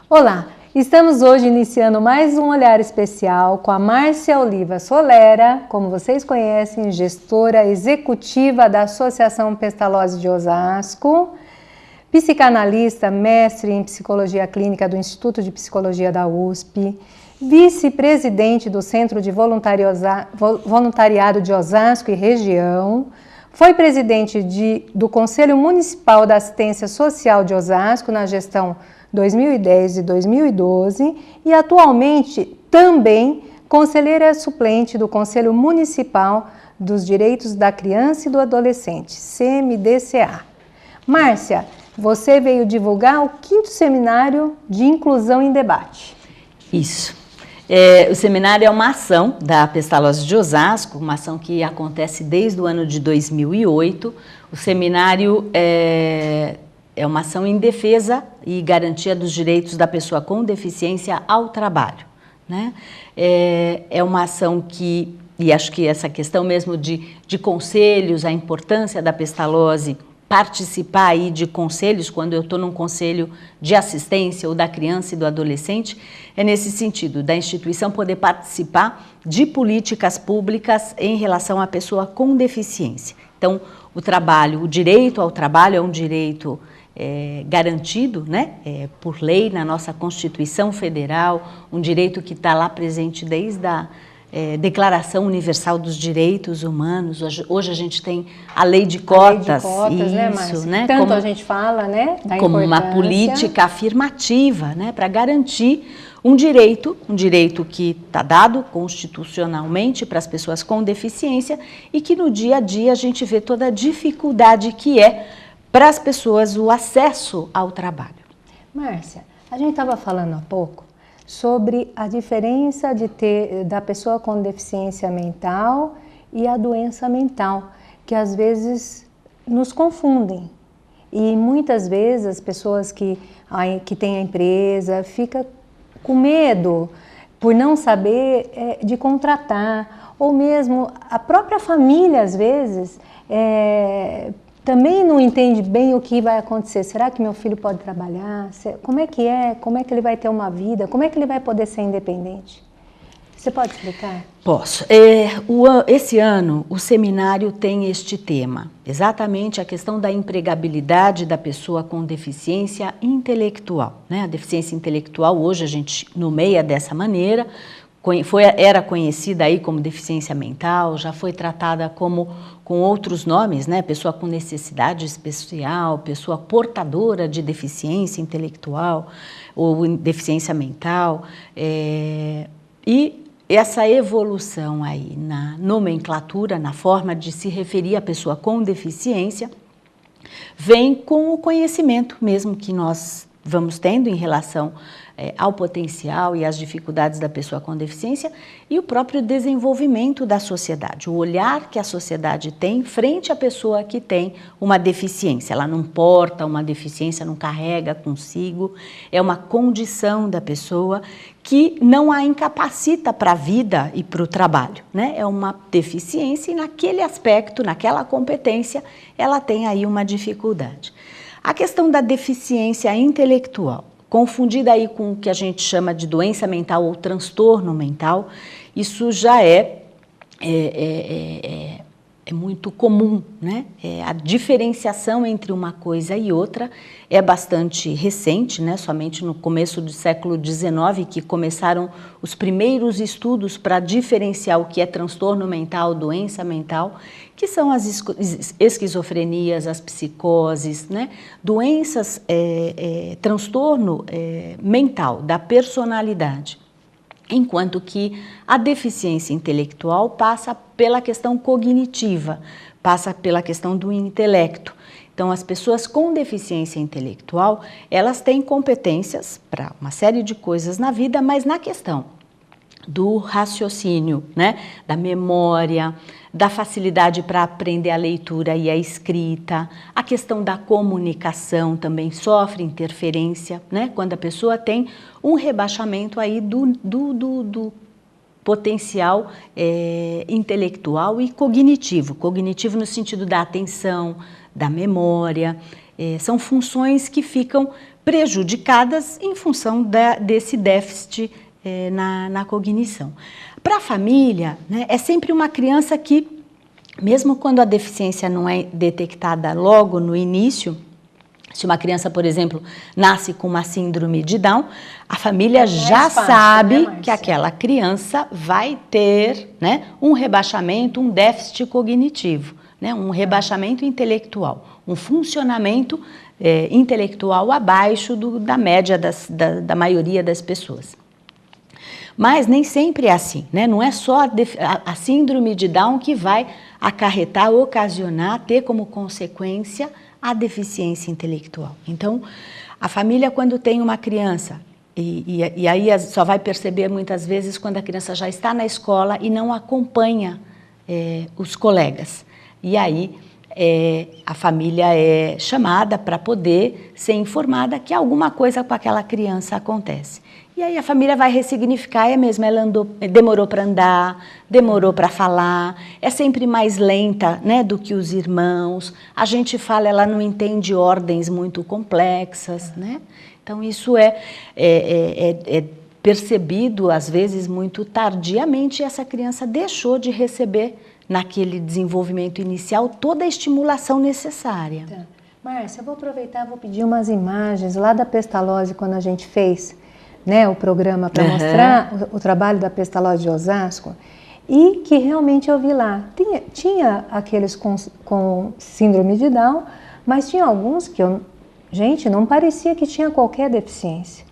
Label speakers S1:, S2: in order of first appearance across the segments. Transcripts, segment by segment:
S1: Olá, estamos hoje iniciando mais um Olhar Especial com a Márcia Oliva Solera, como vocês conhecem, gestora executiva da Associação Pestalozzi de Osasco, psicanalista, mestre em Psicologia Clínica do Instituto de Psicologia da USP, vice-presidente do Centro de Voluntariado de Osasco e Região, foi presidente do Conselho Municipal da Assistência Social de Osasco na gestão 2010 e 2012 e atualmente também conselheira suplente do Conselho Municipal dos Direitos da Criança e do Adolescente, CMDCA. Márcia, você veio divulgar o 5º Seminário de Inclusão em Debate.
S2: Isso. O seminário é uma ação da Pestalozzi de Osasco, uma ação que acontece desde o ano de 2008. O seminário é uma ação em defesa e garantia dos direitos da pessoa com deficiência ao trabalho, né? É uma ação que, e acho que essa questão mesmo de conselhos, a importância da Pestalozzi participar aí de conselhos, quando eu estou num conselho de assistência ou da criança e do adolescente, é nesse sentido, da instituição poder participar de políticas públicas em relação à pessoa com deficiência. Então, o direito ao trabalho é um direito garantido, né, por lei na nossa Constituição Federal, um direito que está lá presente desde a Declaração Universal dos Direitos Humanos. Hoje a gente tem a lei de cotas,
S1: isso, né, Márcia? Né? Tanto como a gente fala, né, da
S2: como uma política afirmativa, né, para garantir um direito que está dado constitucionalmente para as pessoas com deficiência e que no dia a dia a gente vê toda a dificuldade que é para as pessoas o acesso ao trabalho.
S1: Márcia, a gente estava falando há pouco sobre a diferença da pessoa com deficiência mental e a doença mental, que às vezes nos confundem. E muitas vezes as pessoas que têm a empresa ficam com medo por não saber de contratar, ou mesmo a própria família às vezes também não entende bem o que vai acontecer. Será que meu filho pode trabalhar? Como é que é? Como é que ele vai ter uma vida? Como é que ele vai poder ser independente? Você pode explicar?
S2: Posso. Esse ano, o seminário tem este tema, exatamente a questão da empregabilidade da pessoa com deficiência intelectual, né? A deficiência intelectual, hoje a gente nomeia dessa maneira, era conhecida aí como deficiência mental, já foi tratada com outros nomes, né? Pessoa com necessidade especial, pessoa portadora de deficiência intelectual ou deficiência mental. E essa evolução aí na nomenclatura, na forma de se referir à pessoa com deficiência, vem com o conhecimento mesmo que nós vamos tendo em relação ao potencial e às dificuldades da pessoa com deficiência e o próprio desenvolvimento da sociedade, o olhar que a sociedade tem frente à pessoa que tem uma deficiência. Ela não porta uma deficiência, não carrega consigo, é uma condição da pessoa que não a incapacita para a vida e para o trabalho, né? É uma deficiência e naquele aspecto, naquela competência, ela tem aí uma dificuldade. A questão da deficiência intelectual, confundida aí com o que a gente chama de doença mental ou transtorno mental, isso já é muito comum, né? A diferenciação entre uma coisa e outra é bastante recente, né? Somente no começo do século XIX que começaram os primeiros estudos para diferenciar o que é transtorno mental, doença mental, que são as esquizofrenias, as psicoses, né? Doenças, transtorno mental da personalidade. Enquanto que a deficiência intelectual passa pela questão cognitiva, passa pela questão do intelecto. Então, as pessoas com deficiência intelectual, elas têm competências para uma série de coisas na vida, mas na questão do raciocínio, né? Da memória, da facilidade para aprender a leitura e a escrita, a questão da comunicação também sofre interferência, né? Quando a pessoa tem um rebaixamento aí do potencial intelectual e cognitivo. Cognitivo no sentido da atenção, da memória, são funções que ficam prejudicadas em função desse déficit na cognição. Para a família, né, é sempre uma criança que, mesmo quando a deficiência não é detectada logo no início, se uma criança, por exemplo, nasce com uma síndrome de Down, a família já sabe, né, que aquela criança vai ter, né, um rebaixamento, um déficit cognitivo, né, um rebaixamento intelectual, um funcionamento intelectual abaixo da média da maioria das pessoas. Mas nem sempre é assim, né? Não é só a síndrome de Down que vai acarretar, ocasionar, ter como consequência a deficiência intelectual. Então, a família, quando tem uma criança, e aí só vai perceber muitas vezes quando a criança já está na escola e não acompanha os colegas. E aí a família é chamada para poder ser informada que alguma coisa com aquela criança acontece. E aí a família vai ressignificar, mesmo, ela demorou para andar, demorou para falar, é sempre mais lenta, né, do que os irmãos, a gente fala, ela não entende ordens muito complexas, né? Então isso é percebido, às vezes, muito tardiamente, e essa criança deixou de receber, naquele desenvolvimento inicial, toda a estimulação necessária.
S1: Tá. Márcia, eu vou aproveitar, vou pedir umas imagens lá da Pestalozzi, quando a gente fez, né, o programa para mostrar o trabalho da Pestalozzi de Osasco, e que realmente eu vi lá. Tinha aqueles com síndrome de Down, mas tinha alguns que gente, não parecia que tinha qualquer deficiência.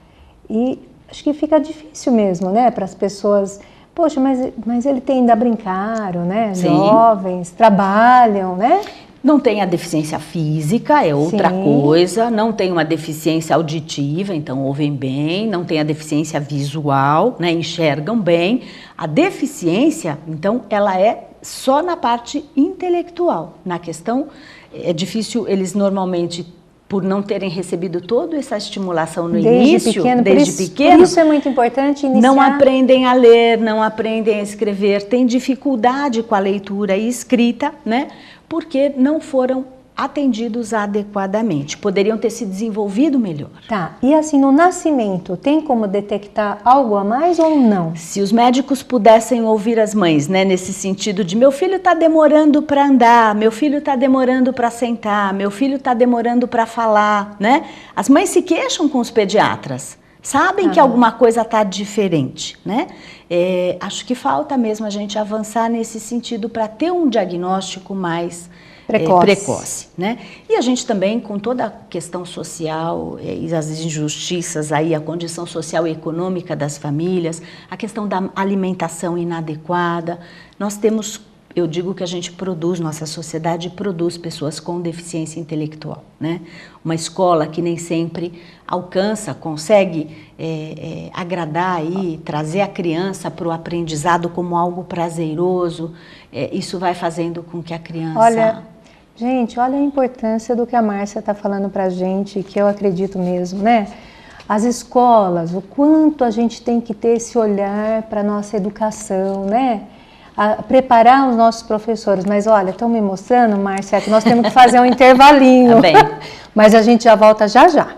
S1: E acho que fica difícil mesmo, né, para as pessoas. Poxa, mas ele ainda brincaram, né? Sim. Jovens, trabalham, né?
S2: Não tem a deficiência física, é outra coisa, não tem uma deficiência auditiva, então ouvem bem, não tem a deficiência visual, né, enxergam bem. A deficiência, então, ela é só na parte intelectual. Na questão, é difícil, eles normalmente, por não terem recebido toda essa estimulação no início, desde pequeno,
S1: por isso é muito importante iniciar.
S2: Não aprendem a ler, não aprendem a escrever, têm dificuldade com a leitura e escrita, né? Porque não foram atendidos adequadamente, poderiam ter se desenvolvido melhor.
S1: Tá, e assim, no nascimento, tem como detectar algo a mais ou não?
S2: Se os médicos pudessem ouvir as mães, né, nesse sentido de meu filho está demorando para andar, meu filho está demorando para sentar, meu filho está demorando para falar, né? As mães se queixam com os pediatras, sabem que alguma coisa está diferente, né? Acho que falta mesmo a gente avançar nesse sentido para ter um diagnóstico mais precoce, né? E a gente também, com toda a questão social e as injustiças aí, a condição social e econômica das famílias, a questão da alimentação inadequada, nós temos, eu digo que a gente produz, nossa sociedade produz pessoas com deficiência intelectual, né? Uma escola que nem sempre alcança, consegue agradar e trazer a criança para o aprendizado como algo prazeroso, isso vai fazendo com que a criança...
S1: Gente, olha a importância do que a Márcia está falando para a gente, que eu acredito mesmo, né? As escolas, o quanto a gente tem que ter esse olhar para a nossa educação, né? Preparar os nossos professores. Mas olha, estão me mostrando, Márcia, que nós temos que fazer um intervalinho.
S2: Tá bem.
S1: Mas a gente já volta já já.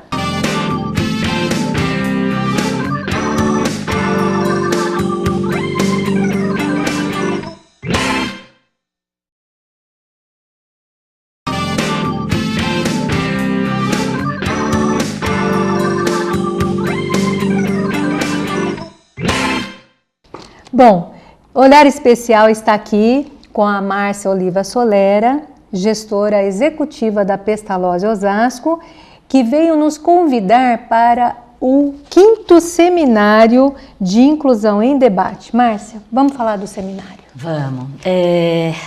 S1: Bom, Olhar Especial está aqui com a Márcia Oliva Solera, gestora executiva da Pestalozzi Osasco, que veio nos convidar para o 5º Seminário de Inclusão em Debate. Márcia, vamos falar do seminário?
S2: Vamos.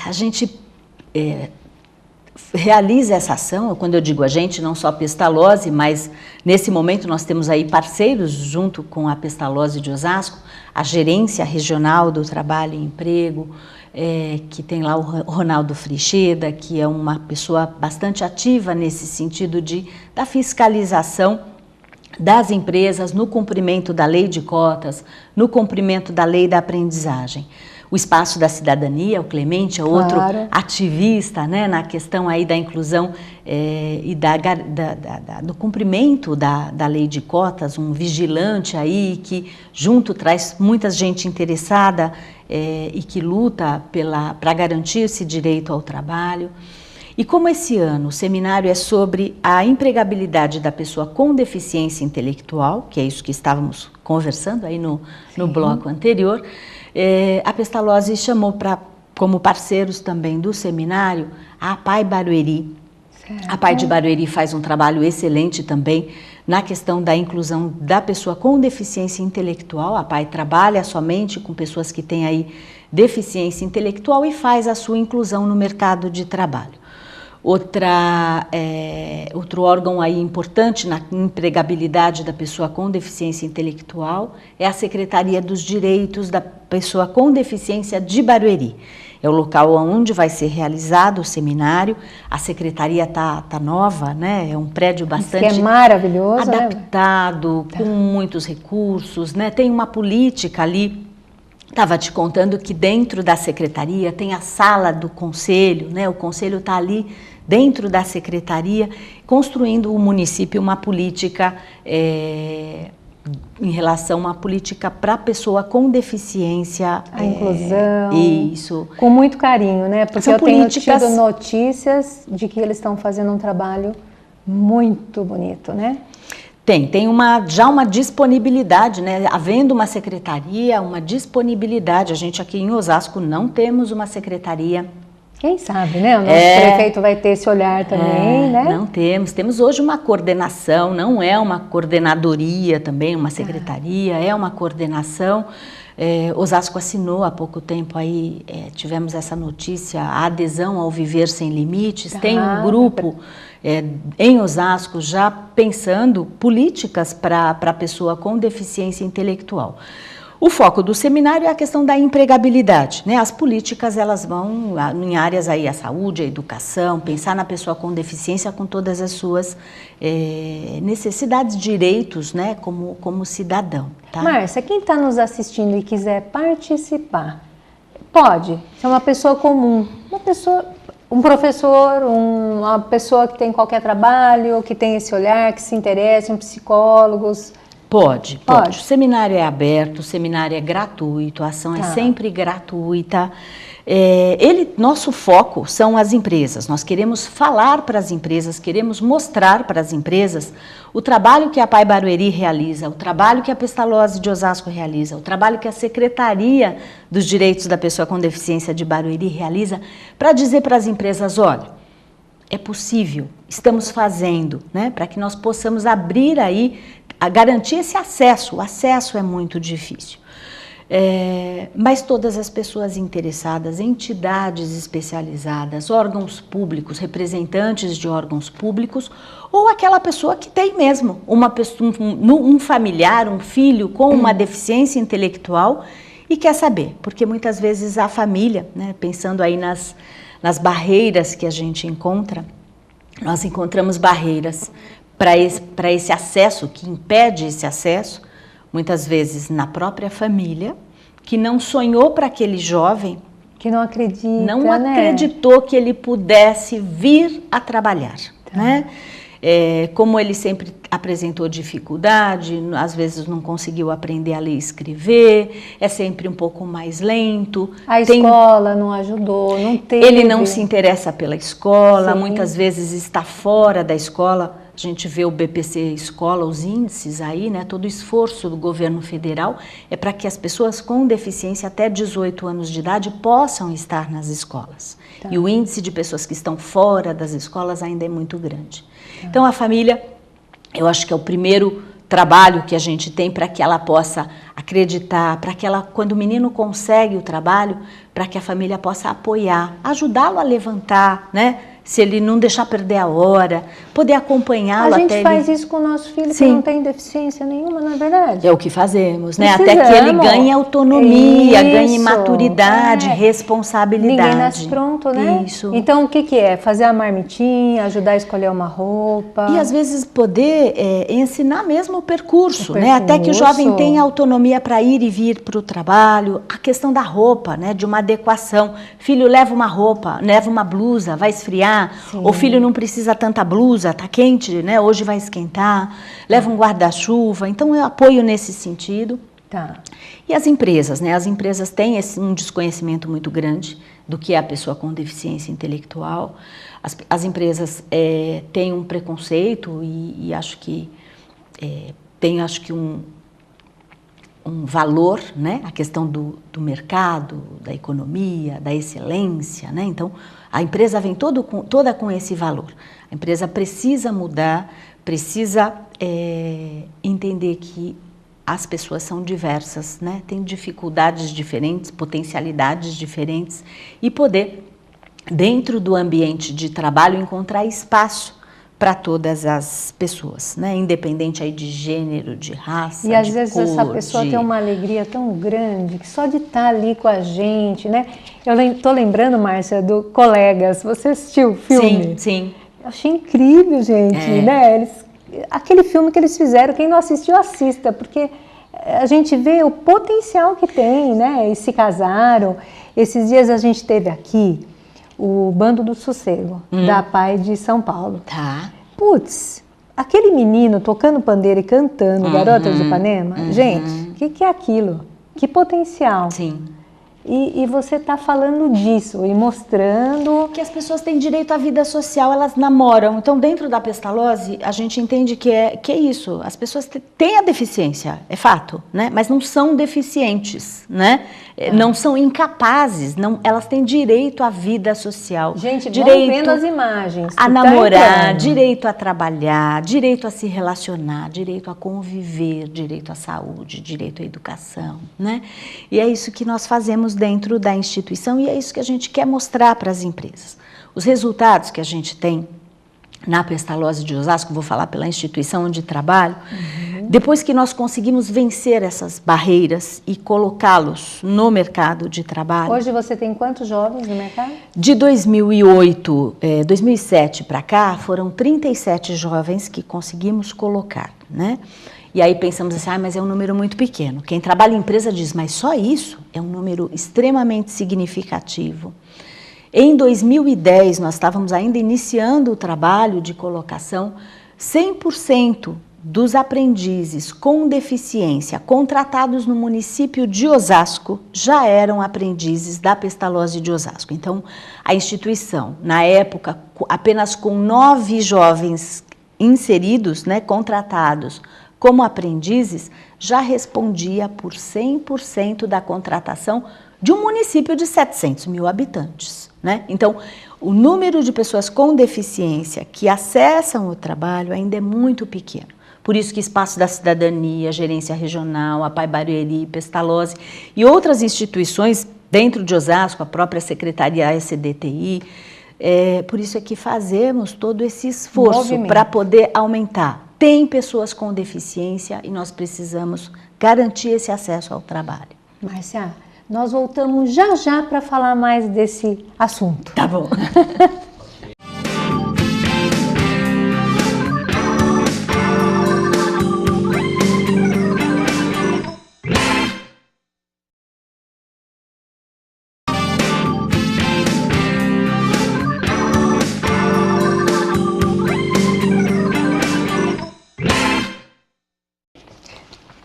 S2: A gente realiza essa ação. Quando eu digo a gente, não só a Pestalozzi, mas nesse momento nós temos aí parceiros junto com a Pestalozzi de Osasco, a Gerência Regional do Trabalho e Emprego, que tem lá o Ronaldo Fricheda, que é uma pessoa bastante ativa nesse sentido da fiscalização das empresas no cumprimento da lei de cotas, no cumprimento da lei da aprendizagem. O Espaço da Cidadania, o Clemente, é outro ativista, né, na questão aí da inclusão e do cumprimento da lei de cotas, um vigilante aí que junto traz muita gente interessada e que luta para garantir esse direito ao trabalho. E como esse ano o seminário é sobre a empregabilidade da pessoa com deficiência intelectual, que é isso que estávamos conversando aí no bloco anterior, a Pestalozzi chamou como parceiros também do seminário a APAE Barueri. A APAE de Barueri faz um trabalho excelente também na questão da inclusão da pessoa com deficiência intelectual. A APAE trabalha somente com pessoas que têm aí deficiência intelectual e faz a sua inclusão no mercado de trabalho. Outro órgão aí importante na empregabilidade da pessoa com deficiência intelectual é a Secretaria dos Direitos da Pessoa com Deficiência de Barueri. É o local onde vai ser realizado o seminário. A secretaria está nova, né? É um prédio bastante
S1: que é maravilhoso,
S2: adaptado, com muitos recursos, né? Tem uma política ali. Estava te contando que dentro da secretaria tem a sala do conselho, né? O conselho está ali dentro da secretaria, construindo o município uma política em relação a uma política para a pessoa com deficiência.
S1: A inclusão.
S2: Isso.
S1: Com muito carinho, né? Porque eu tenho tido notícias de que eles estão fazendo um trabalho muito bonito, né?
S2: Tem já uma disponibilidade, né? Havendo uma secretaria, uma disponibilidade. A gente aqui em Osasco não temos uma secretaria.
S1: Quem sabe, né? O nosso prefeito vai ter esse olhar também, né?
S2: Não temos. Temos hoje uma coordenação, não é uma coordenadoria também, uma secretaria, é uma coordenação. Osasco assinou há pouco tempo aí, tivemos essa notícia, a adesão ao Viver Sem Limites. Tem um grupo em Osasco já pensando políticas para a pessoa com deficiência intelectual. O foco do seminário é a questão da empregabilidade, né? As políticas elas vão em áreas aí, a saúde, a educação, pensar na pessoa com deficiência com todas as suas necessidades, direitos, né? Como cidadão. Tá?
S1: Márcia, quem está nos assistindo e quiser participar, pode ser uma pessoa comum, um professor, uma pessoa que tem qualquer trabalho, que tem esse olhar, que se interessa, psicólogos.
S2: Pode. O seminário é aberto, o seminário é gratuito, a ação é sempre gratuita. Nosso foco são as empresas. Nós queremos falar para as empresas, queremos mostrar para as empresas o trabalho que a APAE Barueri realiza, o trabalho que a Pestalozzi de Osasco realiza, o trabalho que a Secretaria dos Direitos da Pessoa com Deficiência de Barueri realiza, para dizer para as empresas, olha, é possível, estamos fazendo, né, para que nós possamos abrir aí, a garantir esse acesso. O acesso é muito difícil. Mas todas as pessoas interessadas, entidades especializadas, órgãos públicos, representantes de órgãos públicos, ou aquela pessoa que tem mesmo um familiar, um filho com uma deficiência intelectual e quer saber, porque muitas vezes a família, né, pensando aí nas barreiras que a gente encontra, nós encontramos barreiras para esse acesso, que impede esse acesso, muitas vezes na própria família, que não sonhou para aquele jovem,
S1: que não acredita,
S2: não acreditou que ele pudesse vir a trabalhar, né? Como ele sempre apresentou dificuldade, às vezes não conseguiu aprender a ler e escrever, é sempre um pouco mais lento.
S1: A escola não ajudou, não teve.
S2: Ele não se interessa pela escola, muitas vezes está fora da escola. A gente vê o BPC Escola, os índices aí, né? Todo o esforço do governo federal é para que as pessoas com deficiência até 18 anos de idade possam estar nas escolas. E o índice de pessoas que estão fora das escolas ainda é muito grande. Então a família, eu acho que é o primeiro trabalho que a gente tem para que ela possa acreditar, para que ela, quando o menino consegue o trabalho, para que a família possa apoiar, ajudá-lo a levantar, né? se ele não deixar perder a hora, poder acompanhá-lo até ele...
S1: A gente faz isso com o nosso filho que não tem deficiência nenhuma, não é verdade?
S2: É o que fazemos, né? Até que ele ganhe autonomia, ganhe maturidade, responsabilidade.
S1: Ninguém nasce pronto, né?
S2: Isso.
S1: Então, o que é? Fazer a marmitinha, ajudar a escolher uma roupa.
S2: E, às vezes, poder ensinar mesmo o percurso, né? Até que o jovem tenha autonomia para ir e vir para o trabalho. A questão da roupa, né? De uma adequação. Filho, leva uma roupa, leva uma blusa, vai esfriar. Sim. Ou filho, não precisa tanta blusa, tá quente, né? Hoje vai esquentar. Leva um guarda-chuva. Então, eu apoio nesse sentido.
S1: Tá.
S2: E as empresas, né? As empresas têm um desconhecimento muito grande do que é a pessoa com deficiência intelectual. As empresas têm um preconceito e acho que tem um valor, né? A questão do mercado, da economia, da excelência, né? Então, a empresa vem toda com esse valor. A empresa precisa mudar, precisa entender que as pessoas são diversas, né? Tem dificuldades diferentes, potencialidades diferentes e poder, dentro do ambiente de trabalho, encontrar espaço para todas as pessoas, né? Independente aí de gênero, de raça,
S1: e às vezes essa pessoa tem uma alegria tão grande que só de estar ali com a gente, né? Eu estou lembrando, Márcia, do Colegas. Você assistiu o filme?
S2: Sim, sim.
S1: Eu achei incrível, gente, né? Aquele filme que eles fizeram, quem não assistiu, assista, porque a gente vê o potencial que tem, né? E se casaram. Esses dias a gente teve aqui o Bando do Sossego, da PAI de São Paulo.
S2: Tá.
S1: Putz, aquele menino tocando pandeiro e cantando Garotas de Ipanema, gente, o que é aquilo? Que potencial.
S2: Sim.
S1: E você está falando disso e mostrando...
S2: Que as pessoas têm direito à vida social, elas namoram. Então, dentro da pestalose, a gente entende que é isso. As pessoas têm a deficiência, é fato, né? Mas não são deficientes, né? Não são incapazes, elas têm direito à vida social.
S1: Gente,
S2: direito
S1: vendo as imagens.
S2: A namorar, direito a trabalhar, direito a se relacionar, direito a conviver, direito à saúde, direito à educação, né? E é isso que nós fazemos dentro da instituição e é isso que a gente quer mostrar para as empresas. Os resultados que a gente tem na Pestalozzi de Osasco, vou falar pela instituição onde trabalho, depois que nós conseguimos vencer essas barreiras e colocá-los no mercado de trabalho.
S1: Hoje você tem quantos jovens no mercado?
S2: De 2007 para cá, foram 37 jovens que conseguimos colocar, né? E aí pensamos assim, mas é um número muito pequeno. Quem trabalha em empresa diz, mas só isso é um número extremamente significativo. Em 2010, nós estávamos ainda iniciando o trabalho de colocação, 100% dos aprendizes com deficiência contratados no município de Osasco já eram aprendizes da Pestalozzi de Osasco. Então, a instituição, na época, apenas com 9 jovens inseridos, né, contratados como aprendizes, já respondia por 100% da contratação de um município de 700 mil habitantes, né? Então, o número de pessoas com deficiência que acessam o trabalho ainda é muito pequeno. Por isso que Espaço da Cidadania, Gerência Regional, a PAI Barueri, Pestalozzi e outras instituições dentro de Osasco, a própria Secretaria SDTI, por isso é que fazemos todo esse esforço para poder aumentar. Tem pessoas com deficiência e nós precisamos garantir esse acesso ao trabalho.
S1: Márcia, nós voltamos já para falar mais desse assunto.
S2: Tá bom.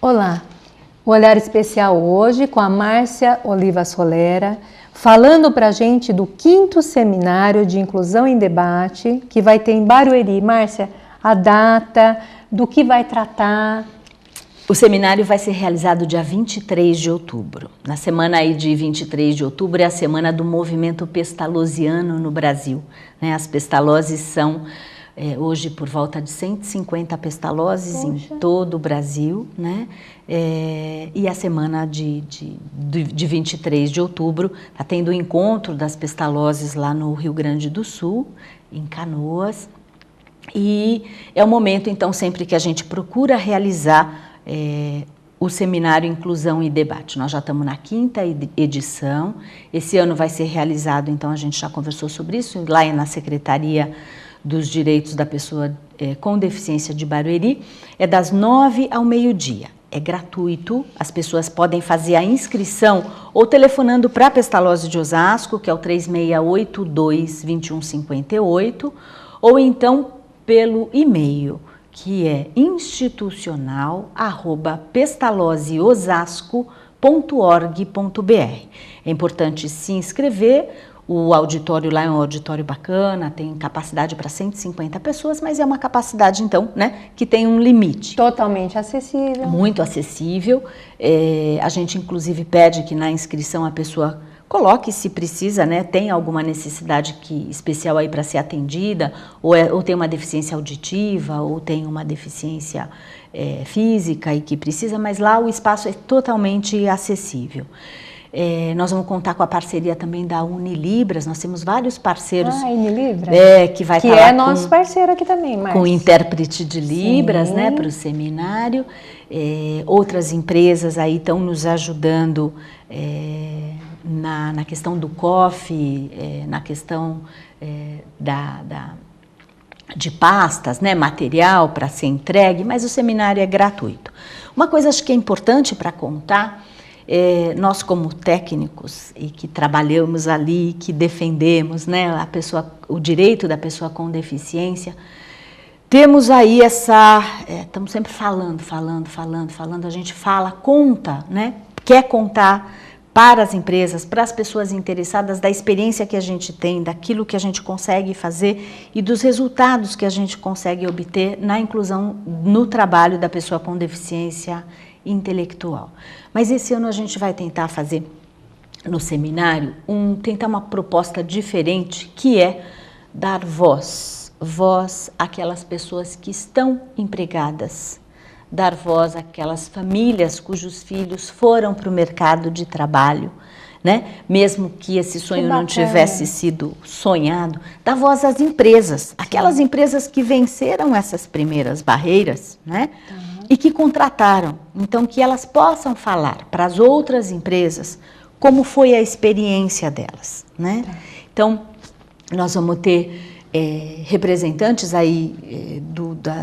S1: Olá, o Olhar Especial hoje com a Márcia Oliva Solera, falando para a gente do 5º Seminário de Inclusão em Debate, que vai ter em Barueri. Márcia, a data, do que vai tratar?
S2: O seminário vai ser realizado dia 23 de outubro. Na semana aí de 23 de outubro é a semana do movimento pestalozziano no Brasil, né? As pestalozes são... hoje por volta de 150 pestalozes em todo o Brasil, né? E a semana de 23 de outubro está tendo o encontro das pestalozes lá no Rio Grande do Sul em Canoas. E é o momento, então, sempre que a gente procura realizar o seminário Inclusão e Debate. Nós já estamos na 5ª edição, esse ano vai ser realizado, então a gente já conversou sobre isso, lá na Secretaria dos Direitos da Pessoa com Deficiência de Barueri, é das 9 ao meio-dia. É gratuito, as pessoas podem fazer a inscrição ou telefonando para a Pestalozzi de Osasco, que é o 3682-2158, ou então pelo e-mail, que é institucional@pestalozziosasco.org.br. É importante se inscrever, o auditório lá é um auditório bacana, tem capacidade para 150 pessoas, mas é uma capacidade, então, né, que tem um limite.
S1: Totalmente acessível.
S2: Muito acessível. A gente, inclusive, pede que na inscrição a pessoa coloque, se precisa, né, tem alguma necessidade especial aí para ser atendida, ou tem uma deficiência auditiva, ou tem uma deficiência física e que precisa, mas lá o espaço é totalmente acessível. Nós vamos contar com a parceria também da Unilibras, nós temos vários parceiros.
S1: Unilibras?
S2: Que vai
S1: que
S2: estar
S1: é nosso parceiro aqui também, Márcia.
S2: Com intérprete de Libras, né, para o seminário. Outras empresas aí estão nos ajudando na questão do COF, na questão de pastas, né, material para ser entregue, mas o seminário é gratuito. Uma coisa acho que é importante para contar, nós como técnicos e que trabalhamos ali, que defendemos, né, o direito da pessoa com deficiência, temos aí estamos sempre falando, a gente fala, conta, né, quer contar para as empresas, para as pessoas interessadas da experiência que a gente tem, daquilo que a gente consegue fazer e dos resultados que a gente consegue obter na inclusão no trabalho da pessoa com deficiência intelectual. Mas esse ano a gente vai tentar fazer no seminário, tentar uma proposta diferente, que é dar voz àquelas pessoas que estão empregadas, dar voz àquelas famílias cujos filhos foram para o mercado de trabalho, né? Mesmo que esse sonho não tivesse sido sonhado, dar voz às empresas, aquelas empresas que venceram essas primeiras barreiras, né? E que contrataram, então que elas possam falar para as outras empresas como foi a experiência delas, né? Então, nós vamos ter representantes aí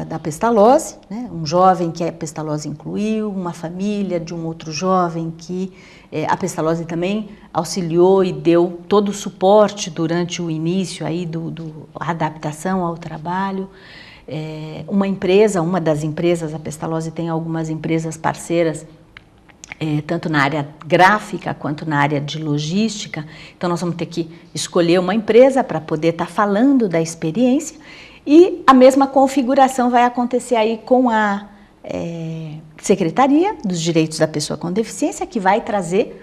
S2: da Pestalozzi, né? Um jovem que a Pestalozzi incluiu, uma família de um outro jovem que a Pestalozzi também auxiliou e deu todo o suporte durante o início aí a adaptação ao trabalho. Uma das empresas, a Pestalozzi tem algumas empresas parceiras, tanto na área gráfica quanto na área de logística, então nós vamos ter que escolher uma empresa para poder estar falando da experiência e a mesma configuração vai acontecer aí com a Secretaria dos Direitos da Pessoa com Deficiência, que vai trazer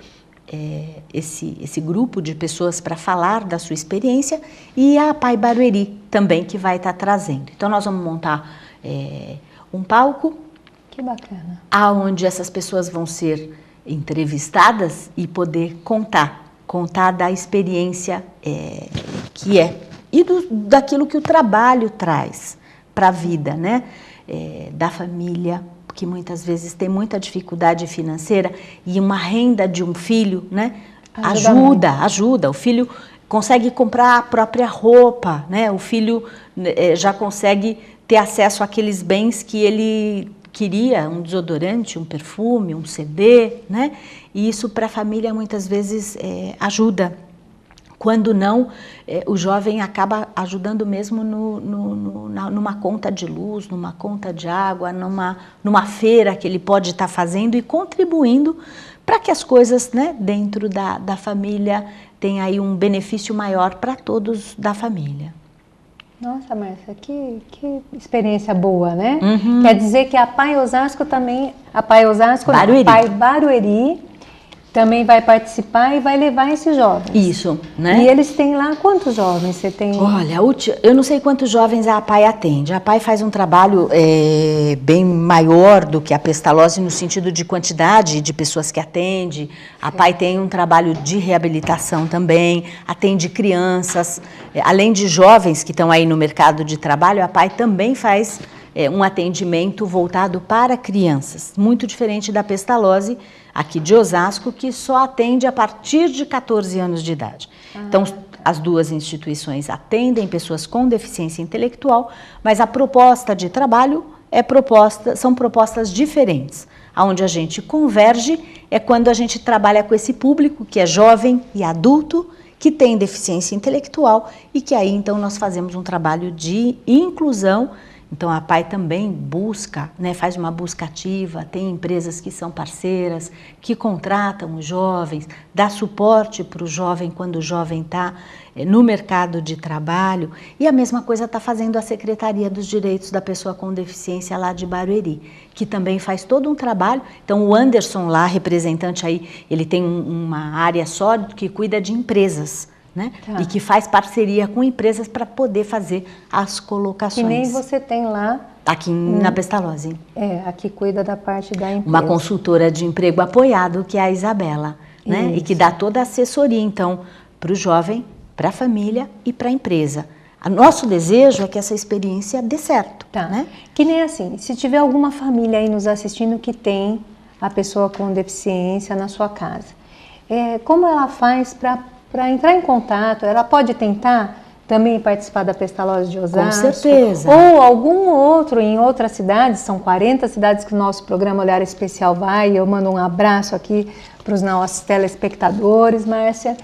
S2: esse grupo de pessoas para falar da sua experiência, e a APAE Barueri também, que vai estar trazendo. Então nós vamos montar um palco.
S1: Que bacana.
S2: Aonde essas pessoas vão ser entrevistadas e poder contar da experiência que e daquilo que o trabalho traz para a vida, né? Da família, que muitas vezes tem muita dificuldade financeira e uma renda de um filho, né? Ajuda. O filho consegue comprar a própria roupa, né? O filho já consegue ter acesso àqueles bens que ele queria, um desodorante, um perfume, um CD, né? E isso para a família muitas vezes ajuda. Quando não, o jovem acaba ajudando mesmo numa conta de luz, numa conta de água, numa feira que ele pode estar fazendo e contribuindo para que as coisas, né, dentro da família tenham aí um benefício maior para todos da família.
S1: Nossa, Márcia, que experiência boa, né?
S2: Uhum.
S1: Quer dizer que a APAE Osasco também, a APAE Osasco,
S2: Barueri.
S1: a APAE Barueri também vai participar e vai levar esses jovens.
S2: Isso, né?
S1: E eles têm lá quantos jovens você tem?
S2: Olha, eu não sei quantos jovens a APAE atende. A APAE faz um trabalho bem maior do que a Pestalozzi no sentido de quantidade de pessoas que atende. A APAE tem um trabalho de reabilitação também, atende crianças. Além de jovens que estão aí no mercado de trabalho, a APAE também faz um atendimento voltado para crianças, muito diferente da Pestalozzi, aqui de Osasco, que só atende a partir de 14 anos de idade. Então, as duas instituições atendem pessoas com deficiência intelectual, mas a proposta de trabalho são propostas diferentes. Onde a gente converge é quando a gente trabalha com esse público que é jovem e adulto, que tem deficiência intelectual e que aí então nós fazemos um trabalho de inclusão. Então a APAE também busca, né, faz uma busca ativa, tem empresas que são parceiras, que contratam os jovens, dá suporte para o jovem quando o jovem está no mercado de trabalho. E a mesma coisa está fazendo a Secretaria dos Direitos da Pessoa com Deficiência lá de Barueri, que também faz todo um trabalho. Então o Anderson lá, representante aí, ele tem uma área só que cuida de empresas. Né? Tá. E que faz parceria com empresas para poder fazer as colocações.
S1: Que nem você tem lá.
S2: Aqui na Pestalozzi.
S1: Aqui cuida da parte da empresa.
S2: Uma consultora de emprego apoiado, que é a Isabela, né? E que dá toda a assessoria, então, para o jovem, para a família e para a empresa. O nosso desejo é que essa experiência dê certo.
S1: Tá.
S2: Né?
S1: Que nem assim, se tiver alguma família aí nos assistindo que tem a pessoa com deficiência na sua casa, como ela faz para entrar em contato? Ela pode tentar também participar da Pestalozzi de Osasco?
S2: Com certeza.
S1: Ou algum outro em outras cidades, são 40 cidades que o nosso programa Olhar Especial vai. Eu mando um abraço aqui para os nossos telespectadores, Márcia.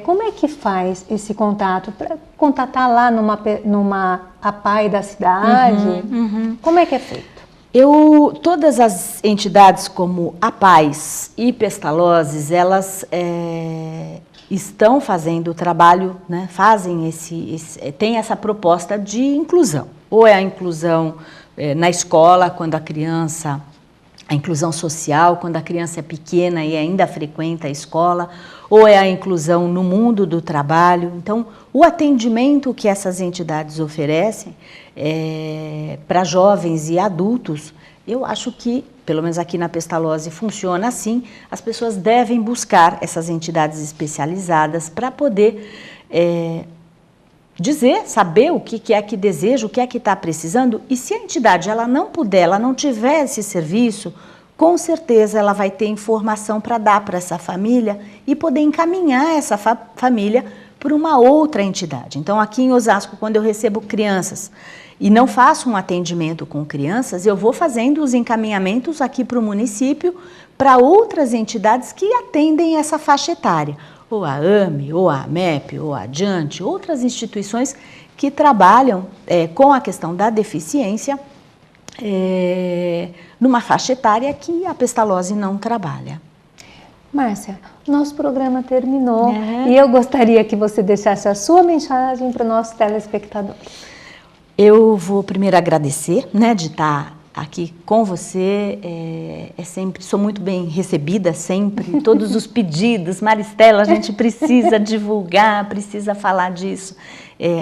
S1: Como é que faz esse contato? Para contatar lá numa APAE da cidade? Como é que é feito?
S2: Todas as entidades como APAES e Pestalozzi, elas estão fazendo o trabalho, né, tem essa proposta de inclusão. Ou é a inclusão na escola, quando a inclusão social, quando a criança é pequena e ainda frequenta a escola, ou é a inclusão no mundo do trabalho. Então, o atendimento que essas entidades oferecem para jovens e adultos, eu acho que, pelo menos aqui na Pestalozzi, funciona assim. As pessoas devem buscar essas entidades especializadas para poder saber o que é que deseja, o que é que está precisando. E se a entidade ela não tiver esse serviço, com certeza ela vai ter informação para dar para essa família e poder encaminhar essa família para uma outra entidade. Então, aqui em Osasco, quando eu recebo crianças e não faço um atendimento com crianças, eu vou fazendo os encaminhamentos aqui para o município, para outras entidades que atendem essa faixa etária, ou a AME, ou a AMEP, ou a Adiante, outras instituições que trabalham com a questão da deficiência numa faixa etária que a Pestalozzi não trabalha.
S1: Márcia, nosso programa terminou e eu gostaria que você deixasse a sua mensagem para os nossos telespectadores.
S2: Eu vou primeiro agradecer, né, de estar aqui com você. Sou muito bem recebida sempre, todos os pedidos. Maristela, a gente precisa divulgar, precisa falar disso.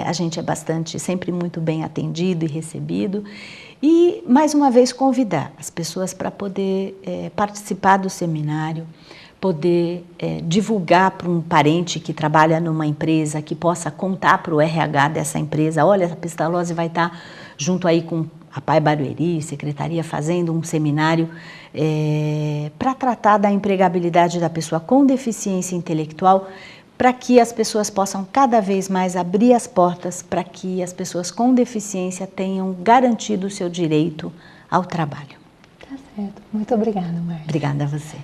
S2: A gente é sempre muito bem atendido e recebido. E, mais uma vez, convidar as pessoas para poder participar do seminário, poder divulgar para um parente que trabalha numa empresa, que possa contar para o RH dessa empresa: olha, a Pestalozzi vai estar junto aí com a APAE Barueri, secretaria, fazendo um seminário para tratar da empregabilidade da pessoa com deficiência intelectual, para que as pessoas possam cada vez mais abrir as portas para que as pessoas com deficiência tenham garantido o seu direito ao trabalho.
S1: Tá certo. Muito obrigada, Márcia.
S2: Obrigada a você.